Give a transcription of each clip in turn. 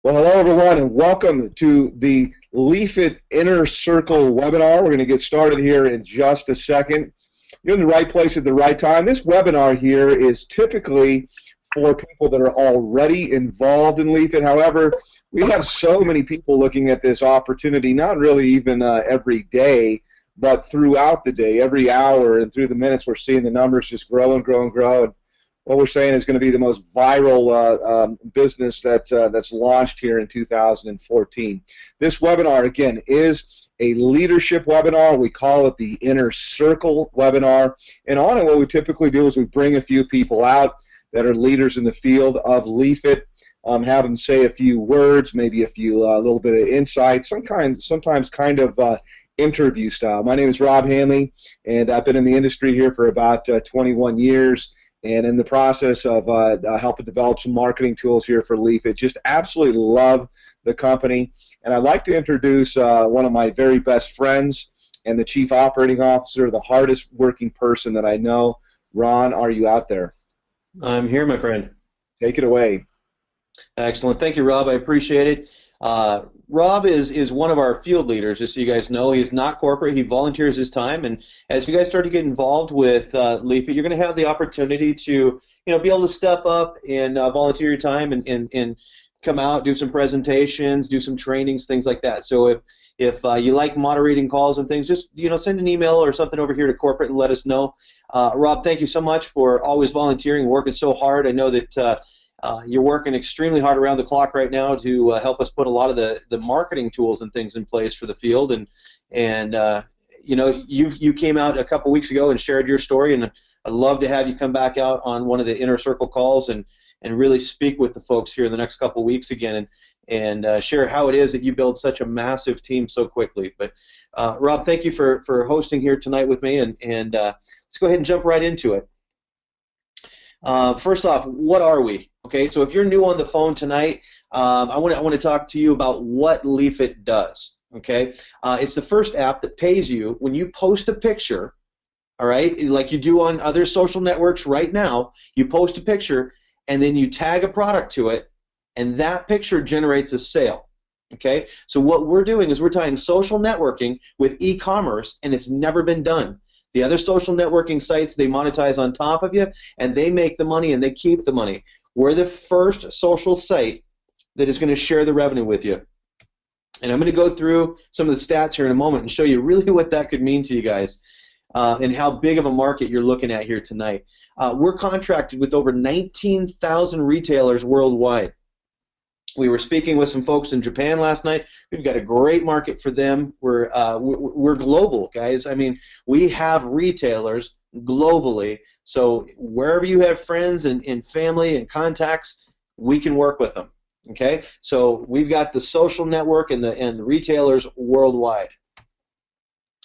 Well, hello everyone, and welcome to the LeafIt Inner Circle webinar. We're going to get started here in just a second. You're in the right place at the right time. This webinar here is typically for people that are already involved in LeafIt. However, we have so many people looking at this opportunity, not really even every day, but throughout the day, every hour, and through the minutes, we're seeing the numbers just grow and grow and grow. And what we're saying is going to be the most viral business that's launched here in 2014. This webinar, again, is a leadership webinar. We call it the Inner Circle webinar. And on it, what we typically do is we bring a few people out that are leaders in the field of LeafIt, have them say a few words, maybe a few little bit of insight, sometimes kind of interview style. My name is Rob Hanley, and I've been in the industry here for about 21 years. And in the process of helping develop some marketing tools here for LeafIt. Just absolutely love the company. And I'd like to introduce one of my very best friends and the Chief Operating Officer, the hardest working person that I know. Ron, are you out there? I'm here, my friend. Take it away. Excellent. Thank you, Rob. I appreciate it. Rob is one of our field leaders, just so you guys know. He's not corporate. He volunteers his time, and as you guys start to get involved with LeafIt, you're going to have the opportunity to, be able to step up and volunteer your time and come out, do some presentations, do some trainings, things like that. So if you like moderating calls and things, just send an email or something over here to corporate and let us know. Rob, thank you so much for always volunteering, working so hard. I know that you're working extremely hard around the clock right now to help us put a lot of the marketing tools and things in place for the field. And you came out a couple weeks ago and shared your story, and I'd love to have you come back out on one of the Inner Circle calls and really speak with the folks here in the next couple weeks again and share how it is that you build such a massive team so quickly. But Rob, thank you for hosting here tonight with me, and let's go ahead and jump right into it. First off, what are we? Okay, so if you're new on the phone tonight, I want to talk to you about what LeafIt does. Okay, it's the first app that pays you when you post a picture. All right, like you do on other social networks right now. You post a picture and then you tag a product to it, and that picture generates a sale. Okay, so what we're doing is we're tying social networking with e-commerce, and it's never been done. The other social networking sites, they monetize on top of you, and they make the money and they keep the money. We're the first social site that is going to share the revenue with you. And I'm going to go through some of the stats here in a moment and show you really what that could mean to you guys and how big of a market you're looking at here tonight. We're contracted with over 19,000 retailers worldwide. We were speaking with some folks in Japan last night. We've got a great market for them. We're global, guys. I mean, we have retailers globally. So wherever you have friends and family and contacts, we can work with them. Okay? So we've got the social network and the retailers worldwide.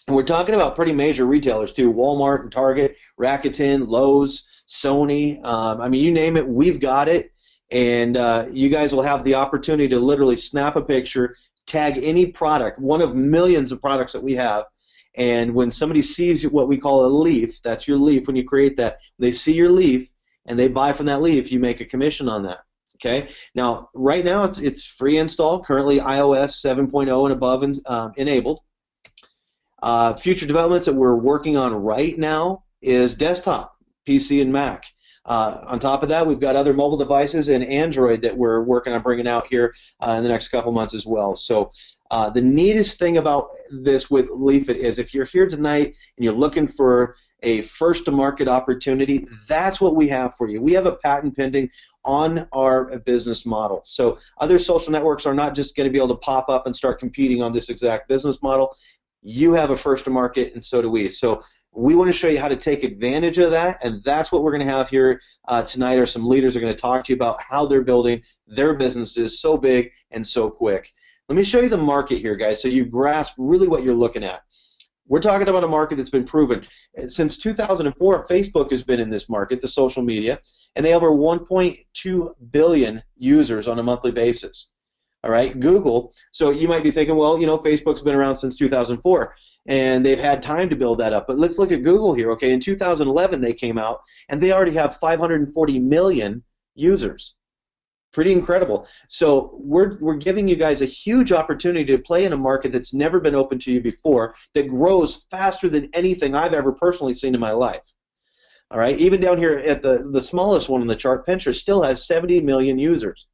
And we're talking about pretty major retailers too: Walmart and Target, Rakuten, Lowe's, Sony. I mean, you name it, we've got it. And you guys will have the opportunity to literally snap a picture, tag any product, one of millions of products that we have, and when somebody sees what we call a leaf, that's your leaf, when you create that, they see your leaf and they buy from that leaf, you make a commission on that. Okay? Now, right now it's free install, currently iOS 7.0 and above enabled. Future developments that we're working on right now is desktop, PC and Mac. On top of that, we've got other mobile devices and Android that we're working on bringing out here in the next couple months as well. So the neatest thing about this with LeafIt is if you're here tonight and you're looking for a first-to-market opportunity, that's what we have for you. We have a patent pending on our business model. So other social networks are not just going to be able to pop up and start competing on this exact business model. You have a first-to-market, and so do we. So we want to show you how to take advantage of that, and that's what we're going to have here tonight. Are some leaders are going to talk to you about how they're building their businesses so big and so quick. Let me show you the market here, guys, so you grasp really what you're looking at. We're talking about a market that's been proven. Since 2004, Facebook has been in this market, the social media, and they have over 1.2 billion users on a monthly basis. All right, Google. So you might be thinking, well, Facebook's been around since 2004. And they've had time to build that up. But let's look at Google here. Okay, in 2011 they came out, and they already have 540 million users. Pretty incredible. So we're giving you guys a huge opportunity to play in a market that's never been open to you before, that grows faster than anything I've ever personally seen in my life. All right, even down here at the smallest one on the chart, Pinterest still has 70 million users.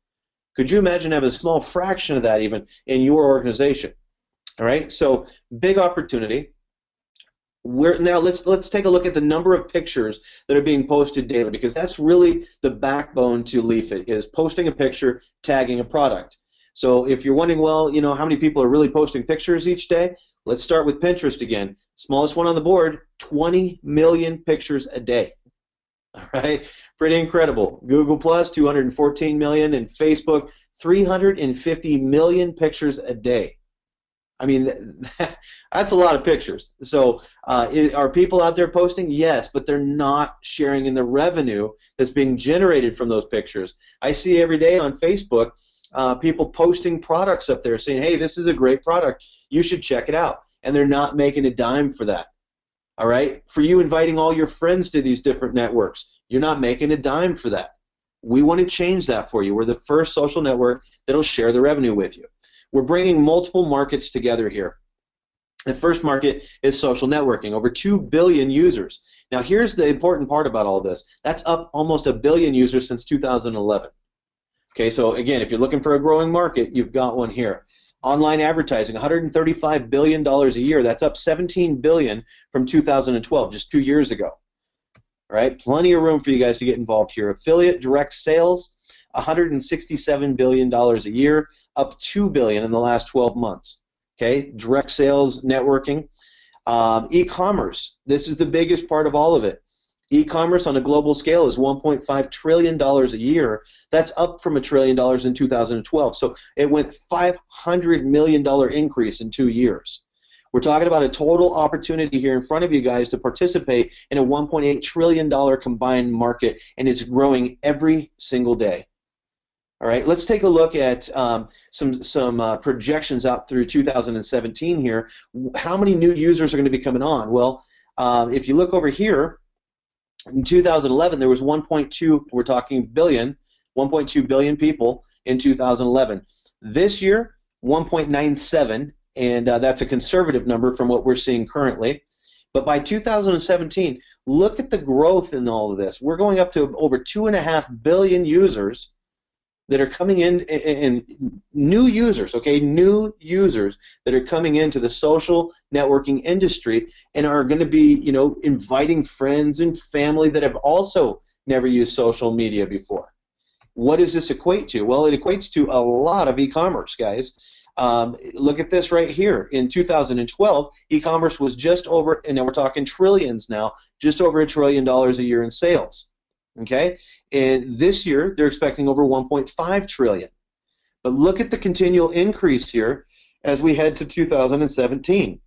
Could you imagine having a small fraction of that even in your organization? All right, so big opportunity. Now let's take a look at the number of pictures that are being posted daily, because that's really the backbone to LeafIt, is posting a picture, tagging a product. So if you're wondering, well, you know, how many people are really posting pictures each day? Let's start with Pinterest again. Smallest one on the board, 20 million pictures a day. All right, pretty incredible. Google Plus, 214 million, and Facebook, 350 million pictures a day. I mean, that's a lot of pictures. So are people out there posting? Yes, but they're not sharing in the revenue that's being generated from those pictures. I see every day on Facebook people posting products up there saying, hey, this is a great product. You should check it out. And they're not making a dime for that. All right? For you inviting all your friends to these different networks, you're not making a dime for that. We want to change that for you. We're the first social network that'll share the revenue with you. We're bringing multiple markets together here. The first market is social networking, over 2 billion users. Now here's the important part about all this. That's up almost 1 billion users since 2011. Okay, so again, if you're looking for a growing market, you've got one here. Online advertising, $135 billion a year. That's up $17 billion from 2012, just 2 years ago. All right, plenty of room for you guys to get involved here. Affiliate direct sales, $167 billion a year, up $2 billion in the last 12 months. Okay, direct sales, networking. E-commerce, this is the biggest part of all of it. E-commerce on a global scale is $1.5 trillion a year. That's up from $1 trillion in 2012. So it went $500 million increase in 2 years. We're talking about a total opportunity here in front of you guys to participate in a $1.8 trillion combined market, and it's growing every single day. All right, let's take a look at some projections out through 2017 here. How many new users are going to be coming on? Well, if you look over here, in 2011 there was 1.2 billion people in 2011. This year, 1.97, and that's a conservative number from what we're seeing currently. But by 2017, look at the growth in all of this. We're going up to over 2.5 billion users that are coming in, and new users, okay, new users that are coming into the social networking industry and are going to be, you know, inviting friends and family that have also never used social media before. What does this equate to? Well, it equates to a lot of e-commerce, guys. Look at this right here. In 2012, e-commerce was just over, and now we're talking trillions now, just over $1 trillion a year in sales. Okay, and this year they're expecting over 1.5 trillion. But look at the continual increase here as we head to 2017.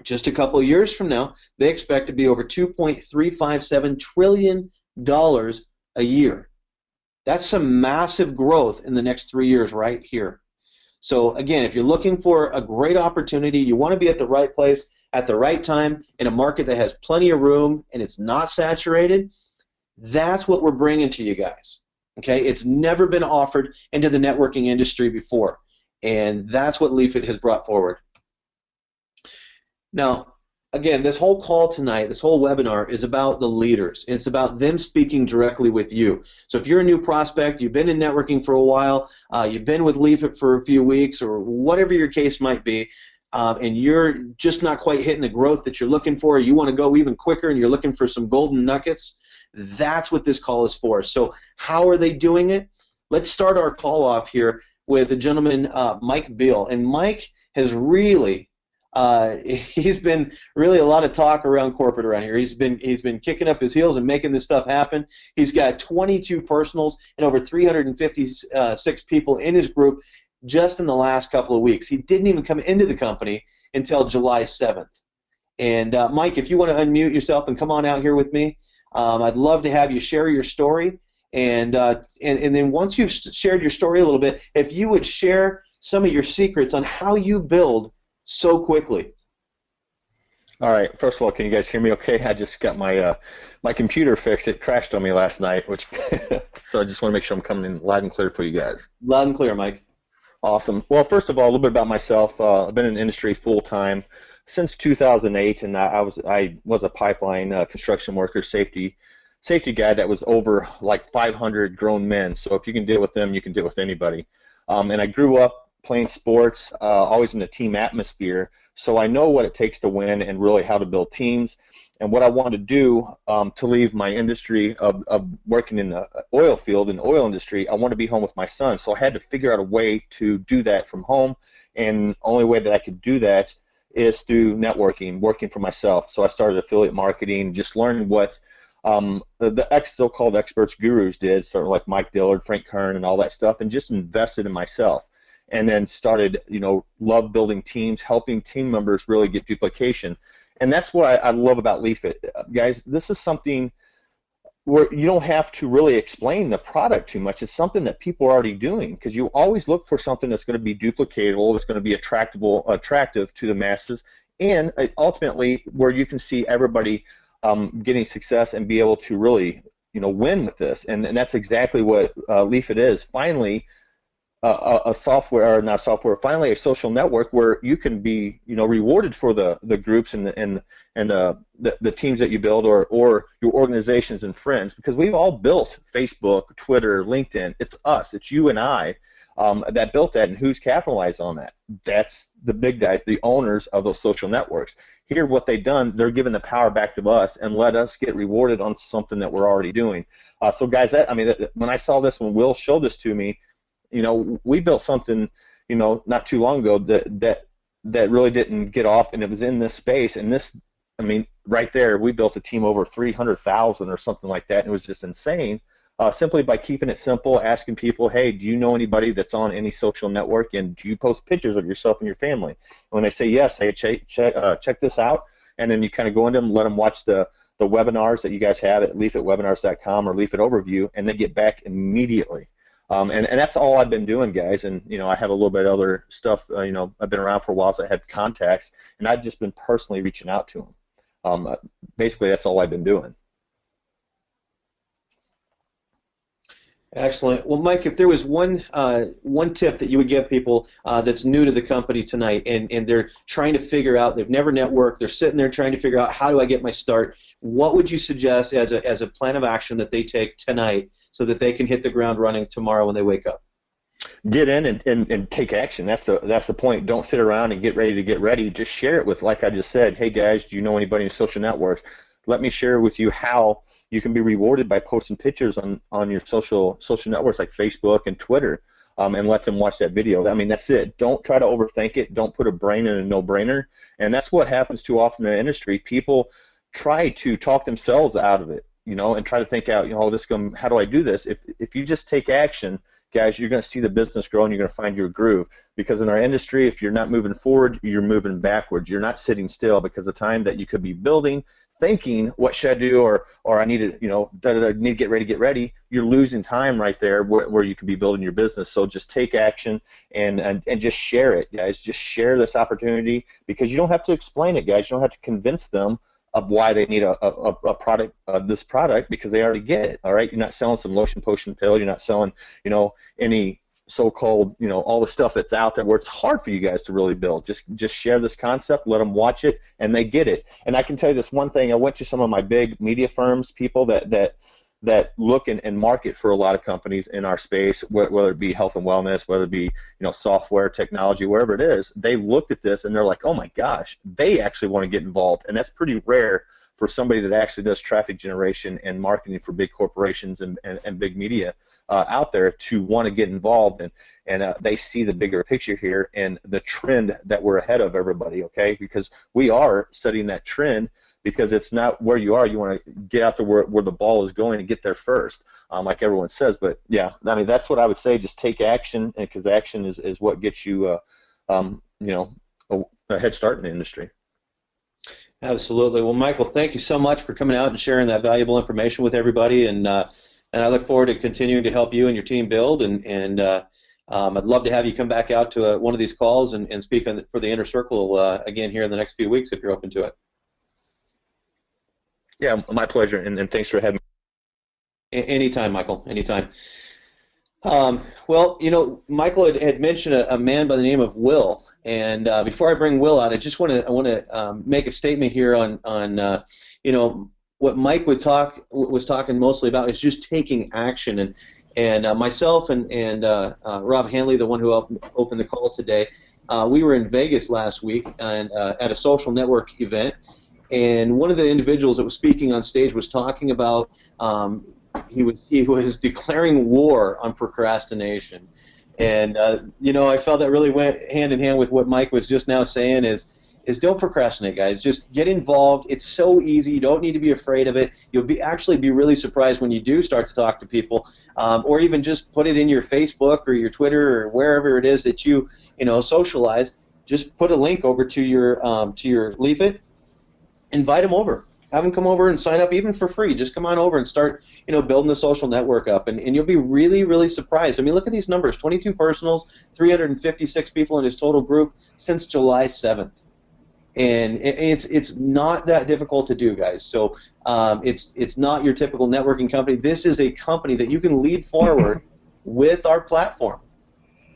Just a couple of years from now, they expect to be over $2.357 trillion a year. That's some massive growth in the next 3 years right here. So again, if you're looking for a great opportunity, you want to be at the right place at the right time in a market that has plenty of room and it's not saturated, that's what we're bringing to you guys. Okay, it's never been offered into the networking industry before, and that's what LeafIt has brought forward. Now, again, this whole call tonight, this whole webinar is about the leaders. It's about them speaking directly with you. So if you're a new prospect, you've been in networking for a while, you've been with LeafIt for a few weeks, or whatever your case might be, and you're just not quite hitting the growth that you're looking for, you want to go even quicker and you're looking for some golden nuggets, that's what this call is for. So how are they doing it? Let's start our call off here with a gentleman, Mike Beal. And Mike has really, he's been really a lot of talk around corporate around here. He's been kicking up his heels and making this stuff happen. He's got 22 personals and over 356 people in his group just in the last couple of weeks. He didn't even come into the company until July 7th. And Mike, if you want to unmute yourself and come on out here with me, I'd love to have you share your story, and then once you've shared your story a little bit, if you would share some of your secrets on how you build so quickly. All right. First of all, can you guys hear me okay? I just got my computer fixed. It crashed on me last night, which so I just want to make sure I'm coming in loud and clear for you guys. Loud and clear, Mike. Awesome. Well, first of all, a little bit about myself. I've been in the industry full time since 2008, and I was a pipeline construction worker, safety guy that was over like 500 grown men. So if you can deal with them, you can deal with anybody. And I grew up playing sports, always in a team atmosphere. So I know what it takes to win and really how to build teams. And what I wanted to do to leave my industry of working in the oil field, in the oil industry, I wanted to be home with my son. So I had to figure out a way to do that from home. And the only way that I could do that is through networking, working for myself. So I started affiliate marketing, just learning what the so-called experts, gurus did, sort of like Mike Dillard, Frank Kern, and all that stuff, and just invested in myself. And then started, love building teams, helping team members really get duplication. And that's what I love about LeafIt. Guys, this is something where you don't have to really explain the product too much. It's something that people are already doing, because you always look for something that's going to be duplicatable, that's going to be attractive to the masses, and ultimately where you can see everybody getting success and be able to really win with this. And that's exactly what LeafIt is. Finally, a software, or not software, finally a social network where you can be, rewarded for the groups and the teams that you build, or your organizations and friends, because we've all built Facebook, Twitter, LinkedIn. It's us, it's you and I that built that, and who's capitalized on that? That's the big guys, the owners of those social networks. Here, what they've done, they're giving the power back to us and let us get rewarded on something that we're already doing. So guys, when I saw this, when Will showed this to me, we built something, not too long ago that really didn't get off, and it was in this space. And this, right there, we built a team over 300,000 or something like that, and it was just insane. Simply by keeping it simple, asking people, hey, do you know anybody that's on any social network, and do you post pictures of yourself and your family? And when they say yes, say check this out, and then you kind of go into them, let them watch the webinars that you guys have at leafitwebinars.com or LeafIt Overview, and they get back immediately. And that's all I've been doing, guys. And I have a little bit of other stuff. I've been around for a while, so I had contacts, and I've just been personally reaching out to them. Basically, that's all I've been doing. Excellent. Well, Mike, if there was one tip that you would give people that's new to the company tonight, and they're trying to figure out, they've never networked, they're sitting there trying to figure out, how do I get my start? What would you suggest as a plan of action that they take tonight so that they can hit the ground running tomorrow when they wake up? Get in and take action. That's the point. Don't sit around and get ready to get ready. Just share it with, like I just said, hey guys, do you know anybody in social networks? Let me share with you how you can be rewarded by posting pictures on your social networks like Facebook and Twitter, and let them watch that video. That's it. Don't try to overthink it. Don't put a brain in a no-brainer. And that's what happens too often in the industry. People try to talk themselves out of it, and try to think out, how do I do this? If you just take action, guys, you're going to see the business grow, and you're going to find your groove. Because in our industry, if you're not moving forward, you're moving backwards. You're not sitting still, because the time that you could be building, thinking, what should I do, or I need to, I need to get ready, you're losing time right there where you could be building your business. So just take action and just share it, guys. Just share this opportunity, because you don't have to explain it, guys. You don't have to convince them of why they need a product, this product, because they already get it. All right, you're not selling some lotion, potion, pill. You're not selling, any so-called, all the stuff that's out there where it's hard for you guys to really build. Just share this concept, let them watch it, and they get it. And I can tell you this one thing. I went to some of my big media firms, people that look and market for a lot of companies in our space, whether it be health and wellness, whether it be software, technology, wherever it is. They looked at this and they're like, oh my gosh, they actually want to get involved. And that's pretty rare for somebody that actually does traffic generation and marketing for big corporations and big media out there to want to get involved, and they see the bigger picture here and the trend that we're ahead of everybody, okay? Because we are setting that trend, because it's not where you are. You want to get out to where the ball is going and get there first, like everyone says. But yeah, that's what I would say. Just take action, because action is what gets you, a head start in the industry. Absolutely. Well, Michael, thank you so much for coming out and sharing that valuable information with everybody, and I look forward to continuing to help you and your team build, and I'd love to have you come back out to one of these calls and speak for the Inner Circle again here in the next few weeks if you're open to it. Yeah, my pleasure, and thanks for having me. Anytime, Michael. Anytime. Well, Michael had mentioned a man by the name of Will, and before I bring Will out, I want to make a statement here on what Mike was talking mostly about is just taking action, and myself and Rob Hanley, the one who opened the call today, we were in Vegas last week and at a social network event, and one of the individuals that was speaking on stage was talking about he was declaring war on procrastination, and I felt that really went hand in hand with what Mike was just now saying is don't procrastinate, guys. Just get involved. It's so easy. You don't need to be afraid of it. You'll actually be really surprised when you do start to talk to people, or even just put it in your Facebook or your Twitter or wherever it is that you socialize. Just put a link over to your LeafIt. Invite them over. Have them come over and sign up even for free. Just come on over and start, building the social network up, and you'll be really, really surprised. I mean, look at these numbers: 22 personals, 356 people in his total group since July 7th. And it's not that difficult to do, guys. So it's not your typical networking company. This is a company that you can lead forward with our platform.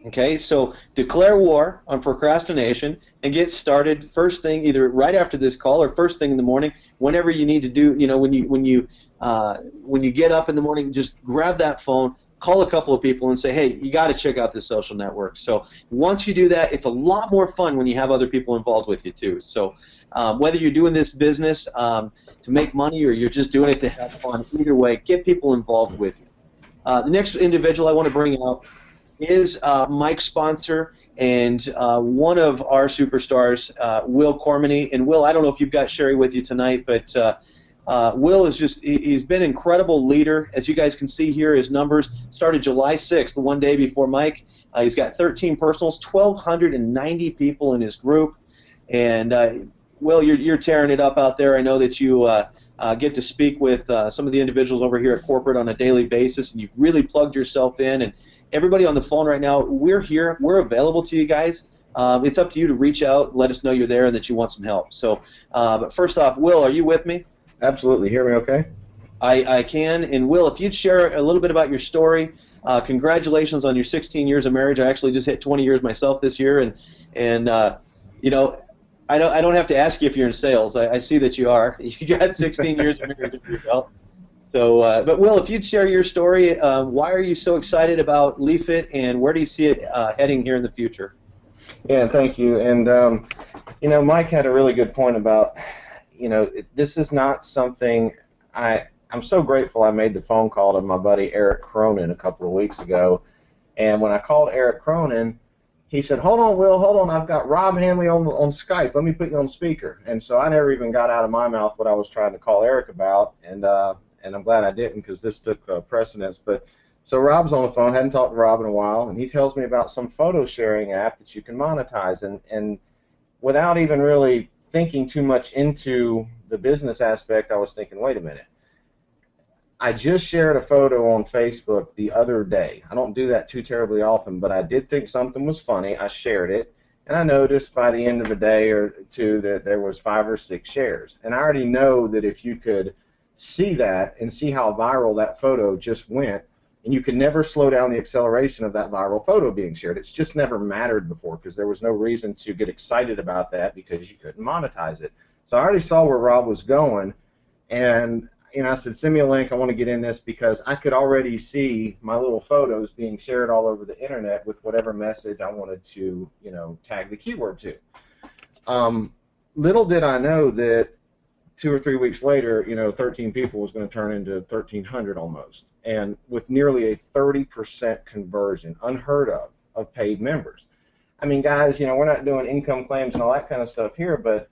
Okay, so declare war on procrastination and get started first thing, either right after this call or first thing in the morning, whenever you need to do. When you get up in the morning, just grab that phone, call a couple of people, and say, hey, you got to check out this social network. So once you do that, it's a lot more fun when you have other people involved with you too. So whether you're doing this business to make money or you're just doing it to have fun, either way, get people involved with you. The next individual I want to bring out is Mike's sponsor and one of our superstars, Will Cormany. And Will, I don't know if you've got Sherry with you tonight, but Will is he's been an incredible leader. As you guys can see here, his numbers started July 6th, the one day before Mike. He's got 13 personals, 1,290 people in his group. And Will, you're tearing it up out there. I know that you get to speak with some of the individuals over here at corporate on a daily basis, and you've really plugged yourself in. And everybody on the phone right now, we're here. We're available to you guys. It's up to you to reach out, let us know you're there and that you want some help. So, but first off, Will, are you with me? Absolutely. Hear me okay? I can. And Will, if you'd share a little bit about your story, congratulations on your 16 years of marriage. I actually just hit 20 years myself this year, and I don't have to ask you if you're in sales. I see that you are. You got 16 years of marriage under your belt. So, but Will, if you'd share your story, why are you so excited about LeafIt, and where do you see it heading here in the future? Yeah, thank you. And Mike had a really good point about, this is not something I'm so grateful I made the phone call to my buddy Eric Cronin a couple of weeks ago. And when I called Eric Cronin, he said, hold on, Will, hold on. I've got Rob Hanley on Skype. Let me put you on speaker. And so I never even got out of my mouth what I was trying to call Eric about. And I'm glad I didn't, because this took precedence. But so Rob's on the phone, hadn't talked to Rob in a while, and he tells me about some photo sharing app that you can monetize. And without even really thinking too much into the business aspect, I was thinking, wait a minute. I just shared a photo on Facebook the other day. I don't do that too terribly often, but I did think something was funny. I shared it, and I noticed by the end of the day or two that there was 5 or 6 shares. And I already know that if you could see that and see how viral that photo just went, and you can never slow down the acceleration of that viral photo being shared. It's just never mattered before, because there was no reason to get excited about that because you couldn't monetize it. So I already saw where Rob was going, and I said, send me a link. I want to get in this, because I could already see my little photos being shared all over the internet with whatever message I wanted to, tag the keyword to. Little did I know that 2 or 3 weeks later, 13 people was going to turn into 1,300 almost, and with nearly a 30% conversion, unheard of paid members. I mean, guys, we're not doing income claims and all that kind of stuff here, but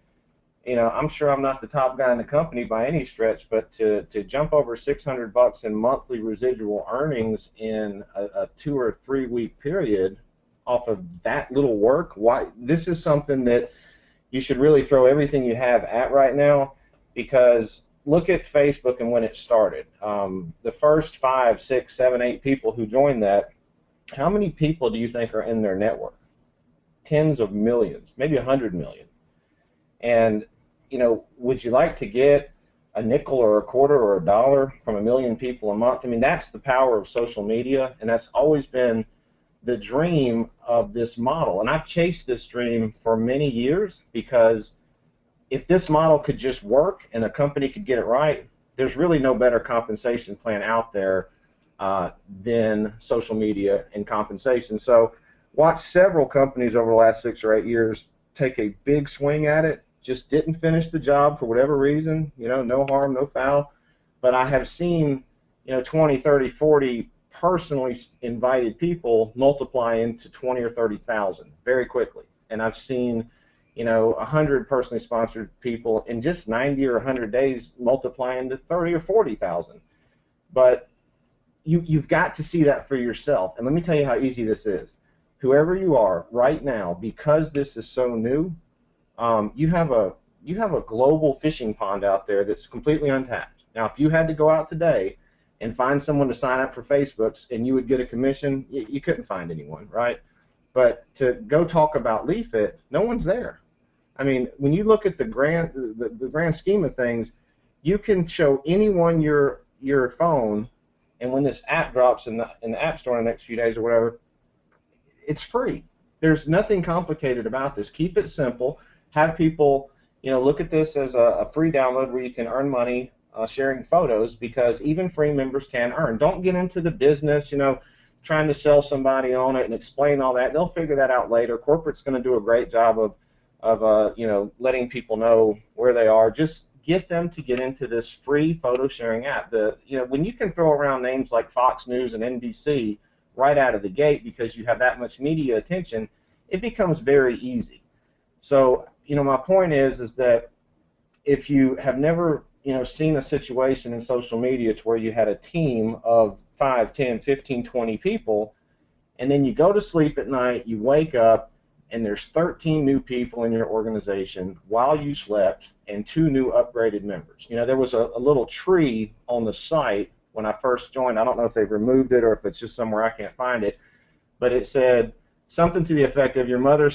I'm sure I'm not the top guy in the company by any stretch, but to jump over $600 in monthly residual earnings in a 2 or 3 week period off of that little work, this is something that you should really throw everything you have at right now, because look at Facebook and when it started. The first 5, 6, 7, 8 people who joined that, how many people do you think are in their network? Tens of millions, maybe 100 million. And would you like to get a nickel or a quarter or a dollar from 1 million people a month. I mean, that's the power of social media, and that's always been the dream of this model. And I've chased this dream for many years, because if this model could just work and a company could get it right, there's really no better compensation plan out there than social media and compensation. So watched several companies over the last 6 or 8 years take a big swing at it, just didn't finish the job for whatever reason, no harm, no foul. But I have seen, 20, 30, 40 personally invited people multiply into 20 or 30,000 very quickly. And I've seen, 100 personally sponsored people in just 90 or 100 days multiply into 30 or 40,000. But you've got to see that for yourself. And let me tell you how easy this is. Whoever you are right now, because this is so new, you have a global fishing pond out there that's completely untapped. Now, if you had to go out today and find someone to sign up for Facebook's and you would get a commission, you couldn't find anyone, right? But to go talk about LeafIt, no one's there. I mean, when you look at the grand scheme of things, you can show anyone your phone, and when this app drops in the App Store in the next few days or whatever, it's free. There's nothing complicated about this. Keep it simple. Have people, look at this as a free download where you can earn money sharing photos, because even free members can earn. Don't get into the business, trying to sell somebody on it and explain all that. They'll figure that out later. Corporate's going to do a great job of letting people know where they are. Just get them to get into this free photo sharing app. When you can throw around names like Fox News and NBC right out of the gate because you have that much media attention, it becomes very easy. So, my point is that if you have never, seen a situation in social media to where you had a team of 5, 10, 15, 20 people, and then you go to sleep at night, you wake up, and there's 13 new people in your organization while you slept, and 2 new upgraded members. There was a little tree on the site when I first joined. I don't know if they've removed it or if it's just somewhere I can't find it, but it said something to the effect of, your mother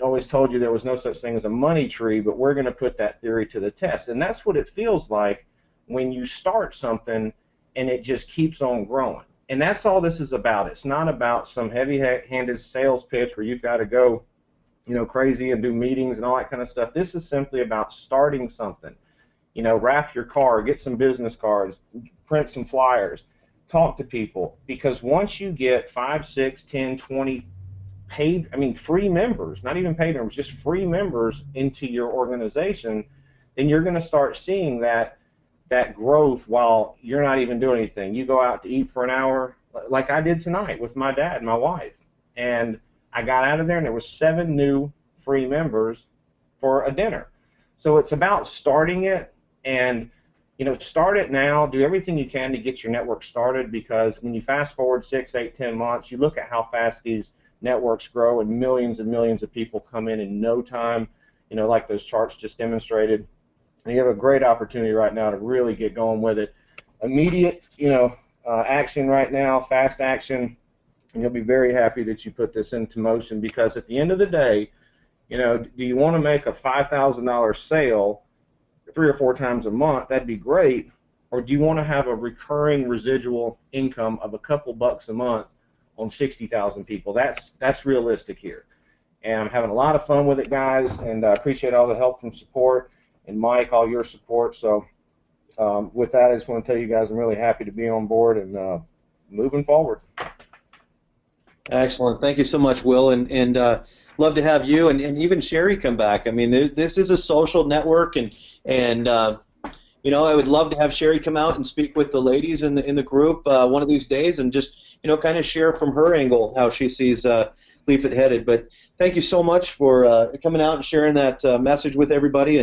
always told you there was no such thing as a money tree, but we're going to put that theory to the test. And that's what it feels like when you start something and it just keeps on growing. And that's all this is about. It's not about some heavy-handed sales pitch where you've got to go, crazy and do meetings and all that kind of stuff. This is simply about starting something. Wrap your card, get some business cards, print some flyers, talk to people. Because once you get 5, 6, 10, 20 free members, not even paid members, just free members into your organization, then you're going to start seeing that growth while you're not even doing anything. You go out to eat for an hour, like I did tonight with my dad and my wife, and I got out of there and there was 7 new free members for a dinner. So it's about starting it, and start it now. Do everything you can to get your network started, because when you fast forward 6, 8, 10 months, you look at how fast these networks grow and millions of people come in no time, like those charts just demonstrated. And you have a great opportunity right now to really get going with it. Immediate, action right now, fast action, and you'll be very happy that you put this into motion, because at the end of the day, do you want to make a $5,000 sale 3 or 4 times a month? That'd be great. Or do you want to have a recurring residual income of a couple bucks a month on 60,000 people? That's realistic here. And I'm having a lot of fun with it, guys, and I appreciate all the help from support, and Mike, all your support. So with that, I just want to tell you guys I'm really happy to be on board and moving forward. Excellent. Thank you so much, Will, and love to have you and even Sherry come back. I mean, this is a social network, and I would love to have Sherry come out and speak with the ladies in the group one of these days, and just kind of share from her angle how she sees LeafIt headed. But thank you so much for coming out and sharing that message with everybody.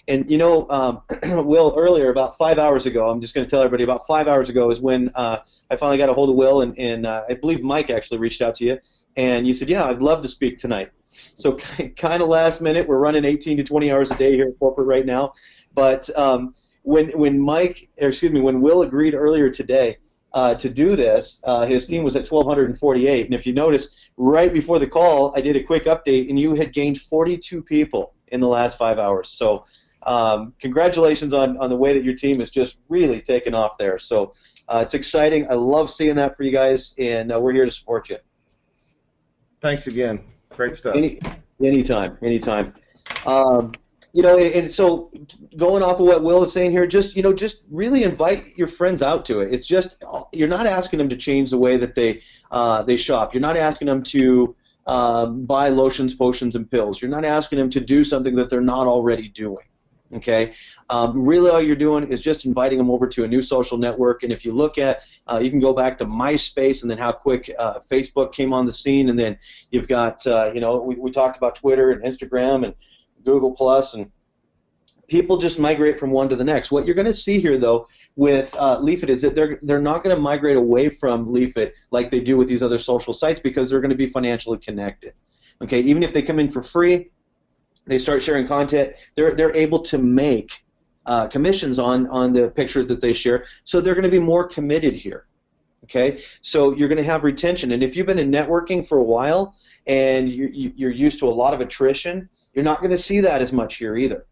And Will, earlier, about 5 hours ago, I'm just going to tell everybody, about 5 hours ago is when I finally got a hold of Will, and I believe Mike actually reached out to you, and you said, yeah, I'd love to speak tonight. So kind of last minute. We're running 18 to 20 hours a day here at corporate right now. But when Will agreed earlier today to do this, his team was at 1,248. And if you notice, right before the call, I did a quick update, and you had gained 42 people in the last 5 hours. So congratulations on the way that your team is just really taken off there. So it's exciting. I love seeing that for you guys, and we're here to support you. Thanks again. Great stuff. Anytime. And so going off of what Will is saying here, just really invite your friends out to it. It's just, you're not asking them to change the way that they shop. You're not asking them to buy lotions, potions, and pills. You're not asking them to do something that they're not already doing. Okay, really all you're doing is just inviting them over to a new social network. And if you look at, you can go back to MySpace and then how quick Facebook came on the scene, and then you've got, we talked about Twitter and Instagram and Google Plus, and people just migrate from one to the next. What you're going to see here, though, with LeafIt is that they're not going to migrate away from LeafIt like they do with these other social sites, because they're going to be financially connected. Okay, even if they come in for free, they start sharing content, they're able to make commissions on the pictures that they share, so they're going to be more committed here. Okay, so you're going to have retention, and if you've been in networking for a while and you're used to a lot of attrition, you're not going to see that as much here either.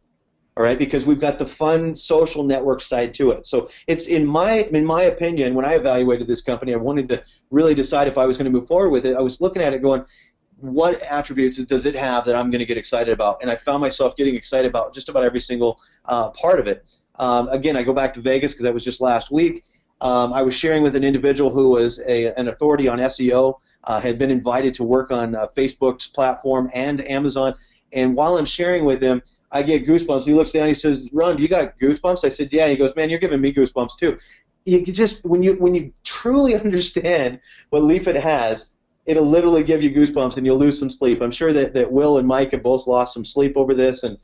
All right, because we've got the fun social network side to it. So it's in my opinion, when I evaluated this company, I wanted to really decide if I was going to move forward with it. I was looking at it going, what attributes does it have that I'm going to get excited about? And I found myself getting excited about just about every single part of it. Again, I go back to Vegas because that was just last week. I was sharing with an individual who was an authority on SEO, had been invited to work on Facebook's platform and Amazon. And while I'm sharing with him, I get goosebumps. He looks down, he says, "Ron, do you got goosebumps?" I said, "Yeah." He goes, "Man, you're giving me goosebumps too." You just, when you truly understand what LeafIt has, it'll literally give you goosebumps and you'll lose some sleep. I'm sure that Will and Mike have both lost some sleep over this and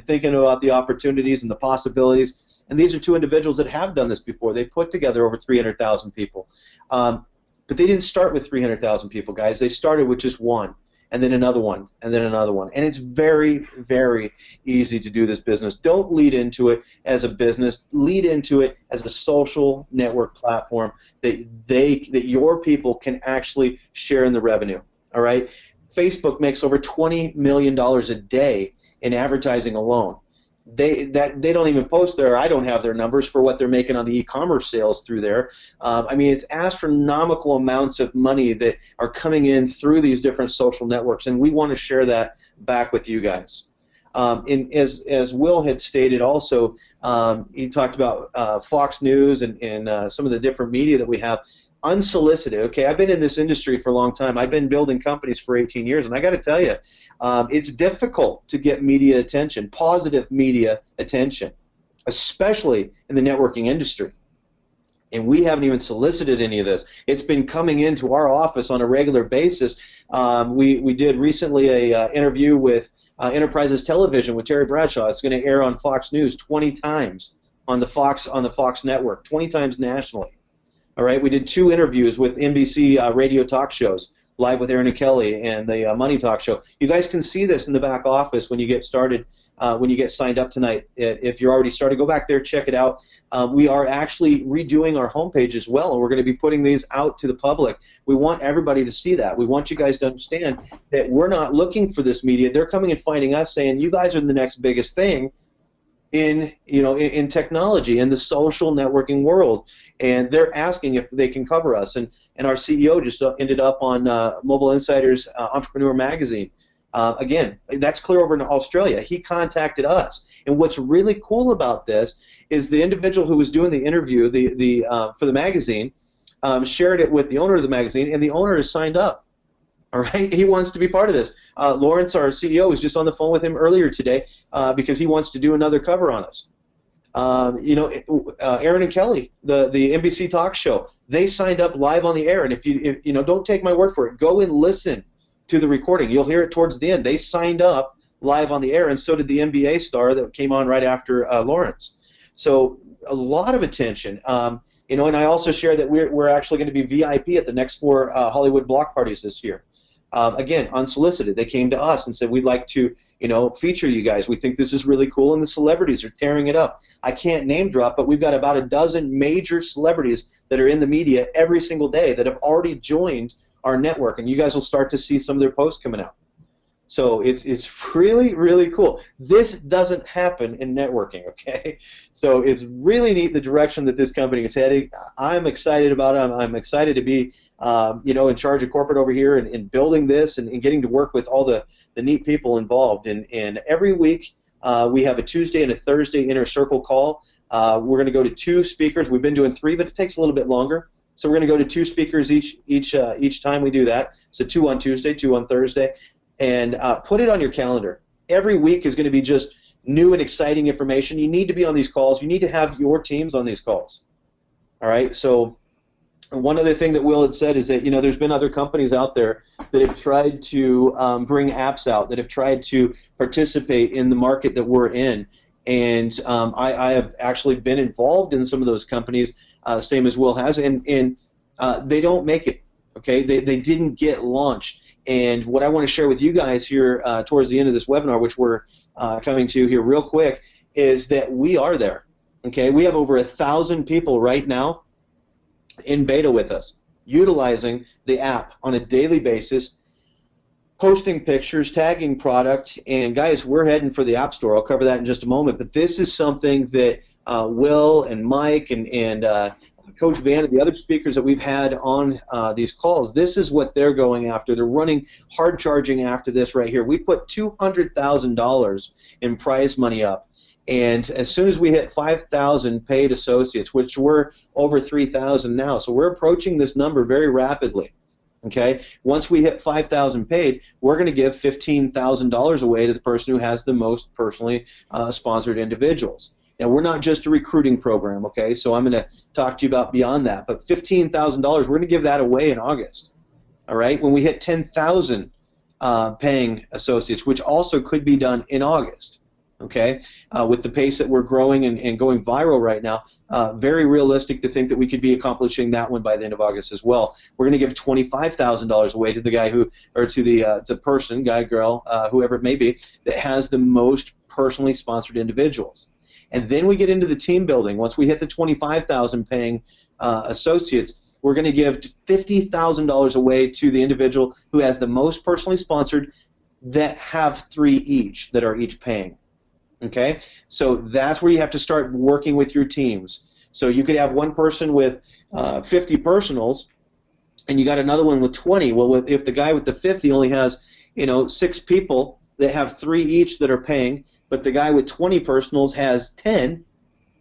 thinking about the opportunities and the possibilities. And these are two individuals that have done this before. They put together over 300,000 people. But they didn't start with 300,000 people, guys. They started with just one, and then another one, and then another one. And it's very, very easy to do this business. Don't lead into it as a business. Lead into it as a social network platform that your people can actually share in the revenue. All right? Facebook makes over $20 million a day in advertising alone. They don't even post there. I don't have their numbers for what they're making on the e-commerce sales through there. I mean, it's astronomical amounts of money that are coming in through these different social networks, and we want to share that back with you guys. As Will had stated also, he talked about Fox News and some of the different media that we have. Unsolicited. Okay, I've been in this industry for a long time. I've been building companies for 18 years, and I got to tell you, it's difficult to get media attention, positive media attention, especially in the networking industry. And we haven't even solicited any of this. It's been coming into our office on a regular basis. We did recently a interview with Enterprises Television with Terry Bradshaw. It's going to air on Fox News 20 times on the Fox network, 20 times nationally. All right, we did 2 interviews with NBC radio talk shows, Live with Aaron and Kelly and the Money Talk Show. You guys can see this in the back office when you get started, when you get signed up tonight. If you're already started, go back there, check it out. We are actually redoing our homepage as well, and we're going to be putting these out to the public. We want everybody to see that. We want you guys to understand that we're not looking for this media. They're coming and finding us saying, you guys are the next biggest thing in technology, in the social networking world, and they're asking if they can cover us. And our CEO just ended up on Mobile Insider's Entrepreneur Magazine. Again, that's clear over in Australia. He contacted us, and what's really cool about this is the individual who was doing the interview, for the magazine, shared it with the owner of the magazine, and the owner is signed up. All right, he wants to be part of this. Lawrence, our CEO, was just on the phone with him earlier today because he wants to do another cover on us. Aaron and Kelly, the NBC talk show, they signed up live on the air. And if don't take my word for it, go and listen to the recording. You'll hear it towards the end. They signed up live on the air, and so did the NBA star that came on right after Lawrence. So a lot of attention. And I also share that we're actually going to be VIP at the next 4 Hollywood block parties this year. Again, unsolicited. They came to us and said, we'd like to, feature you guys. We think this is really cool, and the celebrities are tearing it up. I can't name drop, but we've got about a dozen major celebrities that are in the media every single day that have already joined our network, and you guys will start to see some of their posts coming out. So it's really, really cool. This doesn't happen in networking, okay? So it's really neat the direction that this company is heading. I'm excited about it. I'm excited to be in charge of corporate over here and building this and getting to work with all the neat people involved. And every week we have a Tuesday and a Thursday inner circle call. We're going to go to 2 speakers. We've been doing 3, but it takes a little bit longer. So we're going to go to 2 speakers each time we do that. So 2 on Tuesday, 2 on Thursday. And put it on your calendar. Every week is going to be just new and exciting information. You need to be on these calls. You need to have your teams on these calls. All right. So one other thing that Will had said is that there's been other companies out there that have tried to bring apps out, that have tried to participate in the market that we're in. And I have actually been involved in some of those companies, same as Will has, and they don't make it. Okay, they didn't get launched. And what I want to share with you guys here towards the end of this webinar, which we're coming to here real quick, is that we are there. Okay, we have over 1,000 people right now in beta with us, utilizing the app on a daily basis, posting pictures, tagging product, and guys, we're heading for the App Store. I'll cover that in just a moment. But this is something that Will and Mike and Coach Van and the other speakers that we've had on these calls, this is what they're going after. They're running hard charging after this right here. We put $200,000 in prize money up, and as soon as we hit 5,000 paid associates, which we're over 3,000 now, so we're approaching this number very rapidly. Okay, once we hit 5,000 paid, we're going to give $15,000 away to the person who has the most personally sponsored individuals. Now, we're not just a recruiting program, okay? So I'm going to talk to you about beyond that. But $15,000, we're going to give that away in August, all right? When we hit 10,000 paying associates, which also could be done in August, okay? With the pace that we're growing and going viral right now, very realistic to think that we could be accomplishing that one by the end of August as well. We're going to give $25,000 away to the guy who, or to the person, guy, girl, whoever it may be, that has the most personally sponsored individuals. And then we get into the team building. Once we hit the 25,000 paying associates, we're going to give $50,000 away to the individual who has the most personally sponsored that have 3 each, that are each paying. Okay? So that's where you have to start working with your teams. So you could have one person with 50 personals, and you got another one with 20. Well, if the guy with the 50 only has 6 people that have 3 each that are paying, but the guy with 20 personals has 10,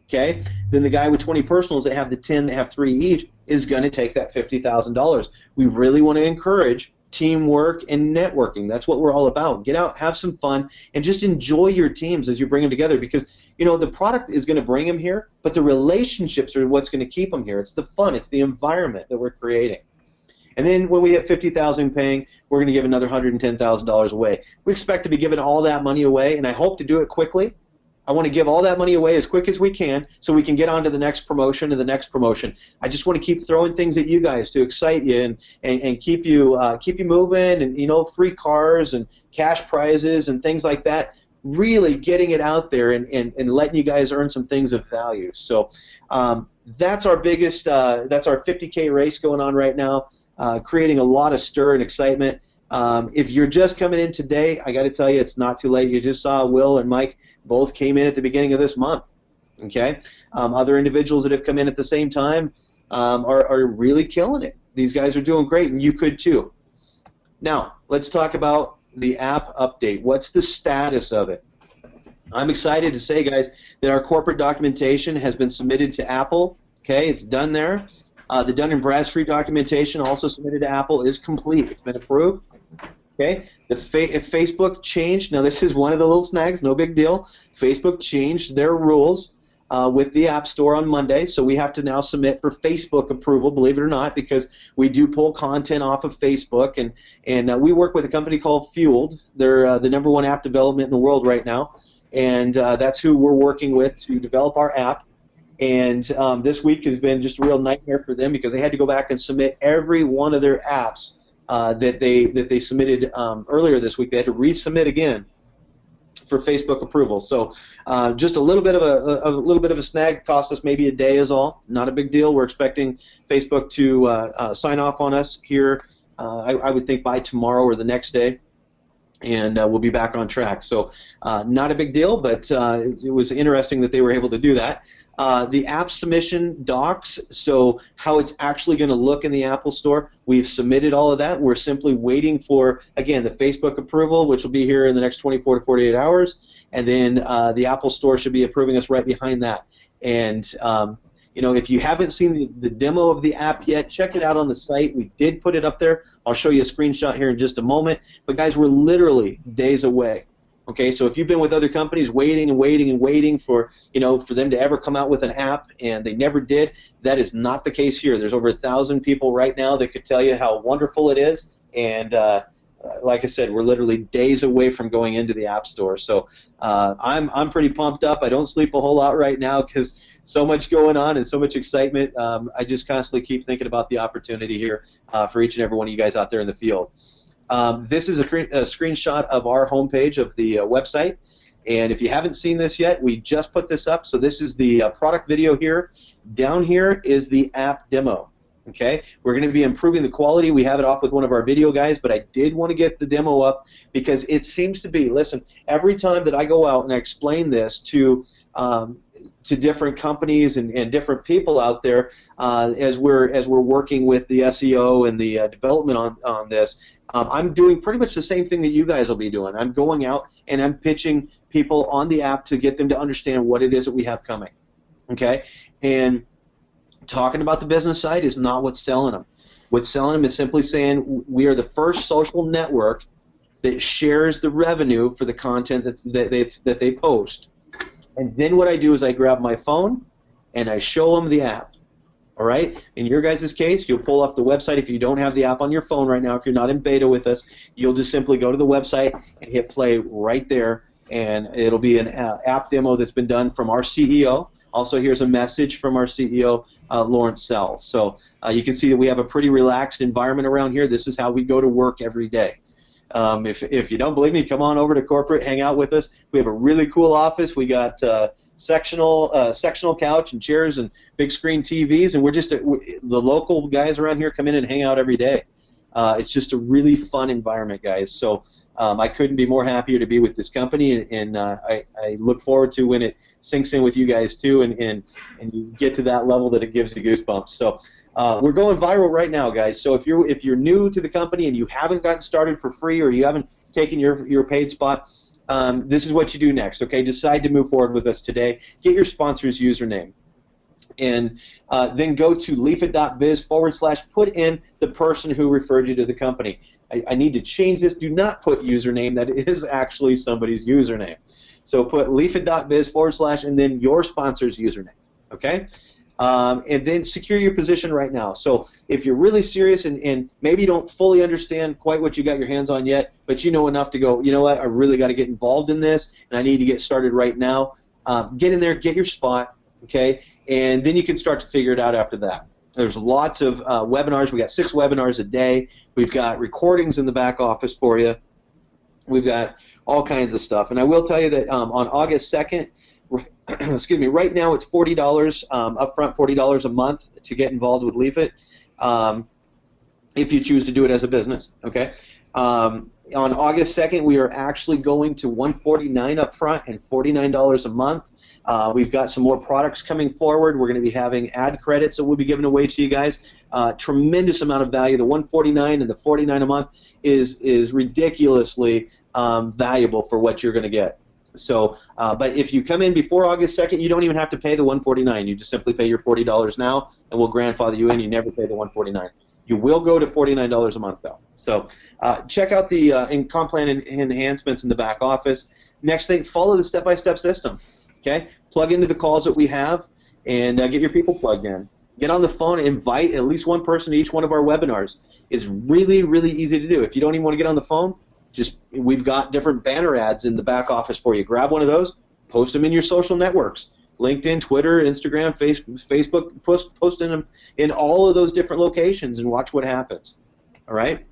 okay, then the guy with 20 personals that have the 10 that have 3 each is going to take that $50,000. We really want to encourage teamwork and networking. That's what we're all about. Get out, have some fun, and just enjoy your teams as you bring them together, because the product is going to bring them here, but the relationships are what's going to keep them here. It's the fun. It's the environment that we're creating. And then when we hit 50,000 paying, we're going to give another $110,000 away. We expect to be giving all that money away, and I hope to do it quickly. I want to give all that money away as quick as we can so we can get on to the next promotion and the next promotion. I just want to keep throwing things at you guys to excite you and keep you moving, and free cars and cash prizes and things like that. Really getting it out there and letting you guys earn some things of value. So that's our biggest, that's our 50K race going on right now. Creating a lot of stir and excitement. If you're just coming in today, I got to tell you, it's not too late. You just saw Will and Mike both came in at the beginning of this month. Okay, other individuals that have come in at the same time are really killing it. These guys are doing great, and you could too. Now, let's talk about the app update. What's the status of it? I'm excited to say, guys, that our corporate documentation has been submitted to Apple. Okay, it's done there. The Dun & Bradstreet documentation also submitted to Apple is complete. It's been approved. Okay. If Facebook changed, now this is one of the little snags, no big deal. Facebook changed their rules with the App Store on Monday, so we have to now submit for Facebook approval, believe it or not, because we do pull content off of Facebook, and we work with a company called Fueled. They're the #1 app development in the world right now, and that's who we're working with to develop our app. And this week has been just a real nightmare for them because they had to go back and submit every one of their apps that they submitted earlier this week. They had to resubmit again for Facebook approval. So just a little bit of a snag. Cost us maybe a day is all. Not a big deal. We're expecting Facebook to sign off on us here. I would think by tomorrow or the next day. and we'll be back on track. So not a big deal, but it was interesting that they were able to do that. The app submission docs, so how it's actually going to look in the Apple Store, we've submitted all of that. We're simply waiting for, again, the Facebook approval, which will be here in the next 24 to 48 hours, and then the Apple Store should be approving us right behind that. And you know, if you haven't seen the demo of the app yet, check it out on the site. We did put it up there. I'll show you a screenshot here in just a moment. But guys, we're literally days away. Okay, so if you've been with other companies waiting and waiting and waiting for, you know, for them to ever come out with an app and they never did, that is not the case here. There's over 1,000 people right now that could tell you how wonderful it is, and like I said, we're literally days away from going into the App Store. So I'm pretty pumped up. I don't sleep a whole lot right now because so much going on and so much excitement. I just constantly keep thinking about the opportunity here for each and every one of you guys out there in the field. This is a screenshot of our homepage of the website, and if you haven't seen this yet, we just put this up. So this is the product video here. Down here is the app demo. Okay, we're going to be improving the quality. We have it off with one of our video guys, but I did want to get the demo up because it seems to be, listen, every time that I go out and I explain this to different companies and different people out there, as we're working with the SEO and the development on this, I'm doing pretty much the same thing that you guys will be doing. I'm going out and I'm pitching people on the app to get them to understand what it is that we have coming. Okay, and talking about the business side is not what's selling them. What's selling them is simply saying we are the first social network that shares the revenue for the content that they post. And then what I do is I grab my phone and I show them the app. All right? In your guys' case, you'll pull up the website. If you don't have the app on your phone right now, if you're not in beta with us, you'll just simply go to the website and hit play right there, and it'll be an app demo that's been done from our CEO. Also, here's a message from our CEO, Lawrence Sells. So you can see that we have a pretty relaxed environment around here. This is how we go to work every day. If you don't believe me, come on over to corporate, hang out with us. We have a really cool office. We got sectional couch and chairs and big screen TVs, and we're just the local guys around here come in and hang out every day. It's just a really fun environment, guys. So I couldn't be more happier to be with this company, and I look forward to when it sinks in with you guys too, and you get to that level that it gives you goosebumps. So we're going viral right now, guys. So if you're new to the company and you haven't gotten started for free, or you haven't taken your paid spot, this is what you do next. Okay, decide to move forward with us today. Get your sponsor's username. And then go to leafit.biz / put in the person who referred you to the company. I need to change this. Do not put username. That is actually somebody's username. So put leafit.biz / and then your sponsor's username. Okay? And then secure your position right now. So if you're really serious and maybe you don't fully understand quite what you got your hands on yet, but you know enough to go, you know what, I really got to get involved in this, and I need to get started right now, get in there, get your spot. Okay, and then you can start to figure it out after that. There's lots of webinars. We got 6 webinars a day. We've got recordings in the back office for you. We've got all kinds of stuff. And I will tell you that on August 2nd, excuse me, right now it's $40 upfront, $40 a month to get involved with LeafIt, if you choose to do it as a business. Okay. On August 2nd, we are actually going to $149 up front and $49 a month. We've got some more products coming forward. We're going to be having ad credits that we'll be giving away to you guys. Tremendous amount of value. The $149 and the $49 a month is ridiculously valuable for what you're going to get. So, but if you come in before August 2nd, you don't even have to pay the $149. You just simply pay your $40 now, and we'll grandfather you in. You never pay the $149. You will go to $49 a month, though. So check out the comp plan enhancements in the back office. Next thing, follow the step-by-step system. Okay, plug into the calls that we have, and get your people plugged in. Get on the phone, invite at least one person to each one of our webinars. It's really, really easy to do. If you don't even want to get on the phone, we've got different banner ads in the back office for you. Grab one of those, post them in your social networks. LinkedIn, Twitter, Instagram, Facebook, post in them in all of those different locations and watch what happens. All right?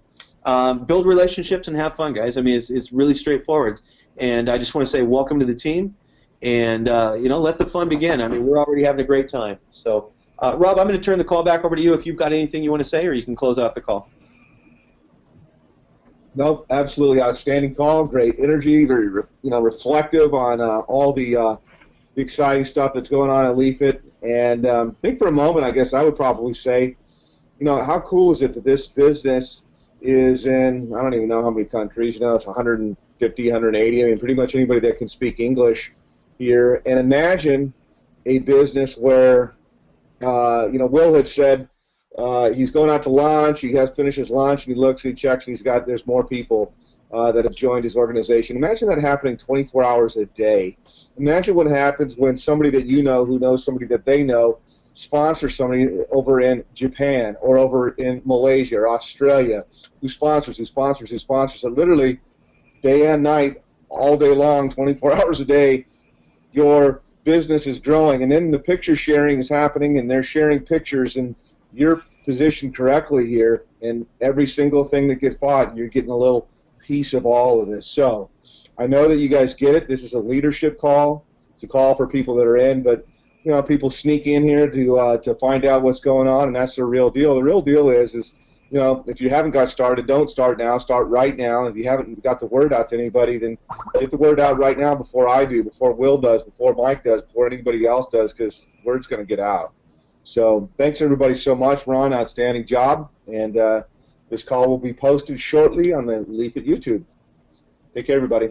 Build relationships and have fun, guys. I mean, it's really straightforward. And I just want to say welcome to the team, and you know, let the fun begin. I mean, we're already having a great time. So, Rob, I'm going to turn the call back over to you if you've got anything you want to say, or you can close out the call. Nope, absolutely outstanding call. Great energy, very reflective on all the exciting stuff that's going on at LeafIt. And I think for a moment, I guess I would probably say, how cool is it that this business is in, I don't even know how many countries, it's 150, 180, I mean, pretty much anybody that can speak English here. And imagine a business where, Will had said he's going out to lunch, he has finished his lunch, and he looks, he checks, and there's more people that have joined his organization. Imagine that happening 24 hours a day. Imagine what happens when somebody that you know who knows somebody that they know sponsors somebody over in Japan or over in Malaysia or Australia who sponsors. And literally, day and night, all day long, 24 hours a day, your business is growing. And then the picture sharing is happening, and they're sharing pictures, and you're positioned correctly here, and every single thing that gets bought, you're getting a little piece of all of this. So I know that you guys get it. This is a leadership call. It's a call for people that are in, but people sneak in here to find out what's going on, and that's the real deal. The real deal is if you haven't got started, don't start now. Start right now. If you haven't got the word out to anybody, then get the word out right now before I do, before Will does, before Mike does, before anybody else does, because word's going to get out. So thanks everybody so much, Ron. Outstanding job, and this call will be posted shortly on the LeafIt YouTube. Take care, everybody.